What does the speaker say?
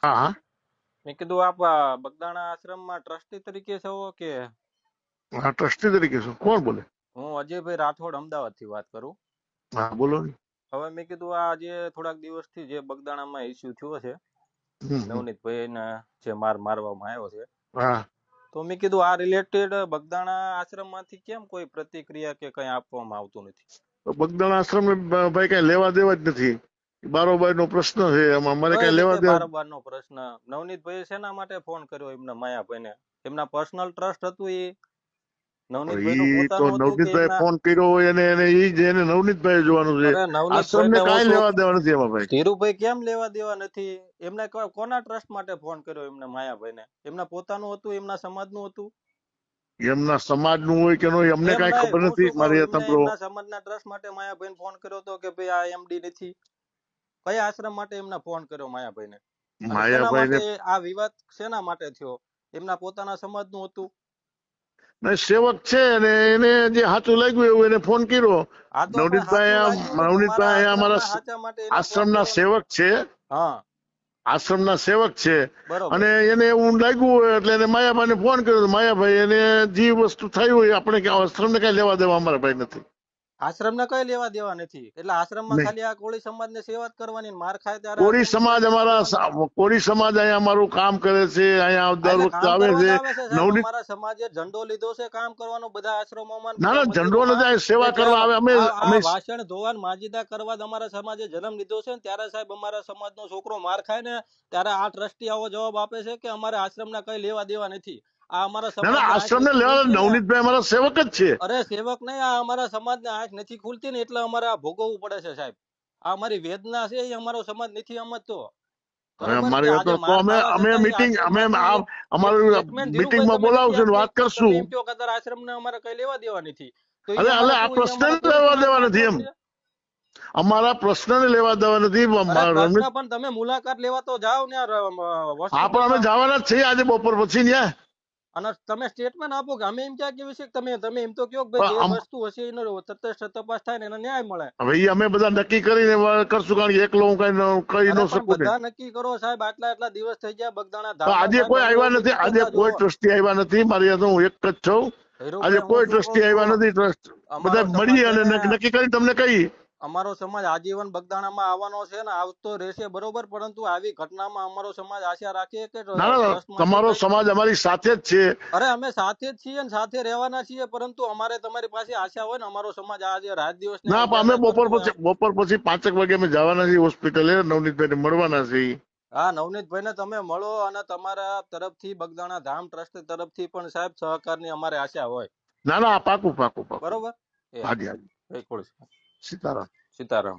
હા હા. મેં કીધું આપ બગદાણા આશ્રમમાં ટ્રસ્ટી તરીકે છો કે? હા, ટ્રસ્ટી તરીકે છું. કોણ બોલે? હું અજયભાઈ રાઠોડ અમદાવાદ થી વાત કરું. હા, બોલો ને. હવે મેં કીધું આ જે થોડાક દિવસથી જે બગદાણામાં ઇસ્યુ થયો છે, નવનીતભાઈ ને જે મારવામાં આવ્યો છે, હા. તો મેં કીધું આ રિલેટેડ બગદાણા આશ્રમ માંથી કેમ કોઈ પ્રતિક્રિયા કે કઈ આપવામાં આવતું નથી? બગદાણા આશ્રમ ભાઈ કઈ લેવા દેવા જ નથી. બારોબાર નો પ્રશ્ન છે, એમાં અમારે કઈ કઈ લેવા રીતે દેવા. બારોબાર નો પ્રશ્ન? નવનીતભાઈ શેના માટે ફોન કર્યો એમના માયાભાઈને? એમના પર્સનલ ટ્રસ્ટ હતું એ? નવનીતભાઈ નું ઈ તો પોતાનું હતું કે નવનીતભાઈ એમના? ફોન કર્યો હોય એને ઈ જ એને નવનીતભાઈ જોવાનું છે. અરે આશ્રમ નવનીતભાઈ ને ને હું કાંઈ શું, લેવા દેવા નથી એમાં ભાઈ. ધીરુભાઈ કેમ લેવા દેવા નથી? એમને કોના ટ્રસ્ટ માટે ફોન કર્યો એમને માયાભાઈ ને? એમના પોતાનું હતું, એમના સમાજ નું હતું? એમના સમાજ નું હોય કે નહીં અમને એમ કઈ નહીં, ખબર હું નથી. શું કહું, મારી એમને સાંભળો. એમના સમાજના ટ્રસ્ટ માટે માયાભાઈ ફોન કર્યો હતો કે ભાઈ આ એમડી નથી? કયા આશ્રમ માટે એમને ફોન કર્યો માયાભાઈ ને? અને શેના માયાભાઈ માટે ને આ વિવાદ શેના માટે થયો? એમના પોતાના સમાજ નું હતું? સેવક છે અને એને જે સાચું લાગ્યું એવું એને ફોન કર્યો. આ તો પણ સાચું લાગ્યું ને તમારા નવનીતભાઈ અમારા આશ્રમના સાચા માટે એને ફોન આશ્રમના કર્યો ને? સેવક છે. હા, આશ્રમના સેવક છે બરોબર. અને એને એવું લાગ્યું હોય એટલે એને માયાભાઈને ફોન કર્યો. માયાભાઈ એને જે વસ્તુ થઈ હોય આપણે આશ્રમને કઈ લેવા દેવા અમારા ભાઈ નથી. આશ્રમ ને કઈ લેવા દેવા નથી. એટલે આશ્રમમાં નહીં. ખાલી આ કોળી સમાજ ને સેવા જ કરવાની, માર ખાય ત્યારે કોળી આશ્રમ સમાજ વાળાને શું લેવાનું? અમારા કોળી સમાજ અહીંયા અમારું કામ કરે છે. અહીંયા દર એટલે વખતે કામ આવે કરવા છે. જ આવે છે સાહેબ. નવનીત અમારા સમાજે ઝંડો લીધો છે કામ કરવાનો બધા આશ્રમોમાં ને ના બધા ના ઝંડો મંદિરોમાં, નથી. કે સેવા કરવા જ્યાં આવે. અમે આ અમે વાસણ ધોવાન માજીદા કરવા જ અમારા સમાજે જન્મ લીધો છે ને ત્યારે સાહેબ અમારા સમાજનો છોકરો માર ખાય ને ત્યારે આ ટ્રસ્ટી આવો જવાબ આપે છે કે અમારે આશ્રમના કઈ લેવા દેવા નથી. આ અમારા ના ના સમાજની આંખ આશ્રમને નથી લેવા. ખુલતી ને. નવનીતભાઈ અમારા સેવક જ છે. અરે સેવક નહીં, આ અમારા સમાજની આંખ નથી ખુલતી ને એટલે અમારે આ ભોગવવું પડે છે સાહેબ. આ અમારી વેદના છે, એ અમારો સમાજ નથી સમજતો. હવે બરોબર, કે અમારી આજે તો માર અમે ખાવા અમે છતાં એ મીટિંગ અમે આશ્રમમાંથી એક અમારું સ્ટેટમેન્ટ, ધીરુભાઈ મીટિંગમાં તમે નથી બોલાવશું ને આપ્યું, વાત એક તો તમે કરશું. એમ કહો કે તારા આશ્રમને અમારે કઈ લેવા દેવા નથી, તો એ અરે અમારે આ શું, એ પ્રશ્ન અમારા કોળી લેવા દેવા સમાજમાં નથી ટ્રસ્ટ એમ. છે? અમારા પ્રશ્નને લેવા દેવા નથી. અરે પ્રશ્ન રણજીત. પણ તમે મુલાકાત લેવા તો જાઓ ને યાર, હા પણ અમે હોસ્પિટલમાં. જવાના જ છીએ આજે બપોર પછી ત્યાં. અને તમે સ્ટેટમેન્ટ આપો કે અમે એમ ક્યાં કેવી છે કે તમે એમ તો કહો કે ભાઈ જે વસ્તુ હશે એનો તટસ્થ તપાસ થાય ને એને ન્યાય મળે. હવે ઈ અમે બધા નક્કી કરીને કરશું. કારણ કે એકલો હું કહી ન અરે પણ શકું ને. બધા નક્કી કરો સાહેબ. આટલા દિવસ થઈ ગયા બગદાણા તો ધામમાં આજે સાહેબ, કોઈ અમે આવ્યા એવું નથી. બધું આજે કહેતા જો કોઈ ટ્રસ્ટી આવ્યા નથી. મારી હાથે હું એક જ છું. આજે ધીરુભાઈ, હું કોઈ શું કઉ ટ્રસ્ટી આવ્યા છું, નથી. ટ્રસ્ટ બધા અમારો સમાજ મળીએ છે અને ને, નક્કી કરી તમને કહી. અમારો સમાજ આજીવન બગદાણામાં આવવાનો છે ને આવતો રહેશે, બરોબર, પરંતુ આવી ઘટનામાં અમારો સમાજ આશા રાખીએ કે ના ના ટ્રસ્ટ માંથી તમારો કઈક. સમાજ અમારી સાથે જ છે. અરે અમે સાથે જ છીએ ને સાથે રહેવાના છીએ, પરંતુ અમારે તમારી પાસે આશા હોય ને, અમારો સમાજ આજે રાત દિવસ ને ના પણ અમે ઉજાગર કરતું હોય. બપોર પછી 5 વાગે અમે જવાના છીએ હોસ્પિટલે. નવનીતભાઈ ને મળવાના છીએ. હા, નવનીતભાઈ ને તમે મળો અને તમારા તરફથી બગદાણા ધામ ટ્રસ્ટ તરફથી પણ સાહેબ સહકારની અમારે આશા હોય. ના ના પાકું પાકું પાકું. બરોબર. એ હાજી હાજી. જય ખોડલ. સીતારામ. સીતારામ.